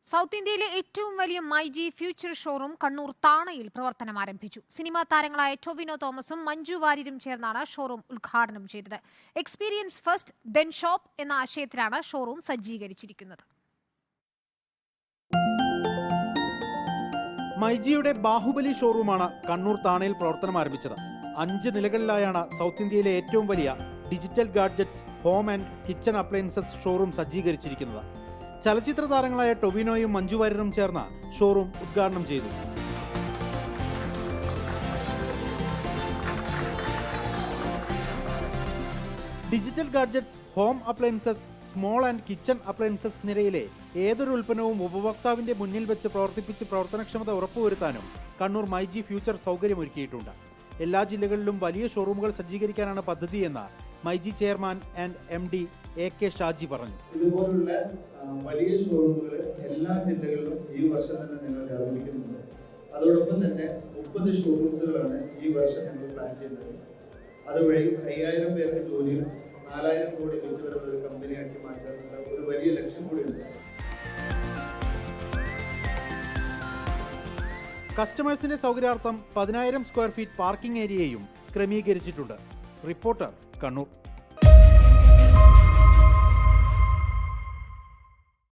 South ഇന്ത്യയിലെ ഏറ്റവും വലിയ മൈജി ഫ്യൂച്ചർ ഷോറൂം കണ്ണൂർ താണയിൽ പ്രവർത്തനം ആരംഭിച്ചു. സിനിമാ താരങ്ങളായ ടൊവിനോ തോമസും മഞ്ജു വാര്യരും ചേർന്നാണ് ഷോറൂം ഉദ്ഘാടനം ചെയ്തത്. എക്സ്പീരിയൻസ് ഫസ്റ്റ് ദെൻ ഷോപ്പ് എന്ന ആശയത്തിലാണ് ഷോറൂം സജ്ജീകരിച്ചിരിക്കുന്നത്. മൈജിയുടെ ബാഹുബലി ഷോറൂമാണ് കണ്ണൂർ താണയിൽ പ്രവർത്തനം ആരംഭിച്ചത്. 5 നിലകളിലായാണ് സൗത്ത് ഇന്ത്യയിലെ ഏറ്റവും വലിയ digital gadgets, home and kitchen appliances showroom സജ്ജീകരിച്ചിരിക്കുന്നത്. ചലച്ചിത്ര താരങ്ങളായ ടൊവിനോയും മഞ്ജു വാര്യരും ചേർന്ന് ഷോറൂം ഉദ്ഘാടനം ചെയ്തു. Digital gadgets, home appliances, small and kitchen appliances നിരയിലെ ഏതൊരു ഉൽപ്പന്നവും ഉപഭോക്താവിന്റെ മുന്നിൽ വെച്ച് പ്രവർത്തിപ്പിച്ച് പ്രവർത്തനക്ഷമത ഉറപ്പുവരുത്താനും കണ്ണൂർ മൈജി ഫ്യൂച്ചർ സൗകര്യമൊരുക്കിയിട്ടുണ്ട്. എല്ലാ ജില്ലകളിലും വലിയ ഷോറൂമുകൾ സജ്ജീകരിക്കാനാണ് പദ്ധതിയെന്ന് myG chairman and MD AK Shaji പറഞ്ഞു. ഇതുപോലുള്ള വലിയ ഷോറൂമുകൾ എല്ലാ ജില്ലകളിലും ഈ വർഷം തന്നെ ഞങ്ങൾ ആരംഭിക്കുന്നുണ്ട്. അതോടൊപ്പം തന്നെ 30 ഷോറൂംസുകളാണ് ഈ വർഷം ഞങ്ങൾ പ്ലാൻ ചെയ്യുന്നത്. അതുവഴി 5000 പേർക്ക് ജോലിയും 4000 കോടി വിറ്റുവരവുള്ള ഒരു കമ്പനിയാക്കി മാറ്റാനുള്ള ഒരു വലിയ ലക്ഷ്യം കൂടിയുണ്ട്. കസ്റ്റമേഴ്സിന്റെ സൗകര്യാർത്ഥം 10,000 സ്ക്വയർ ഫീറ്റ് പാർക്കിംഗ് ഏരിയയും ക്രമീകരിച്ചിട്ടുണ്ട്. റിപ്പോർട്ടർ, കണ്ണൂർ.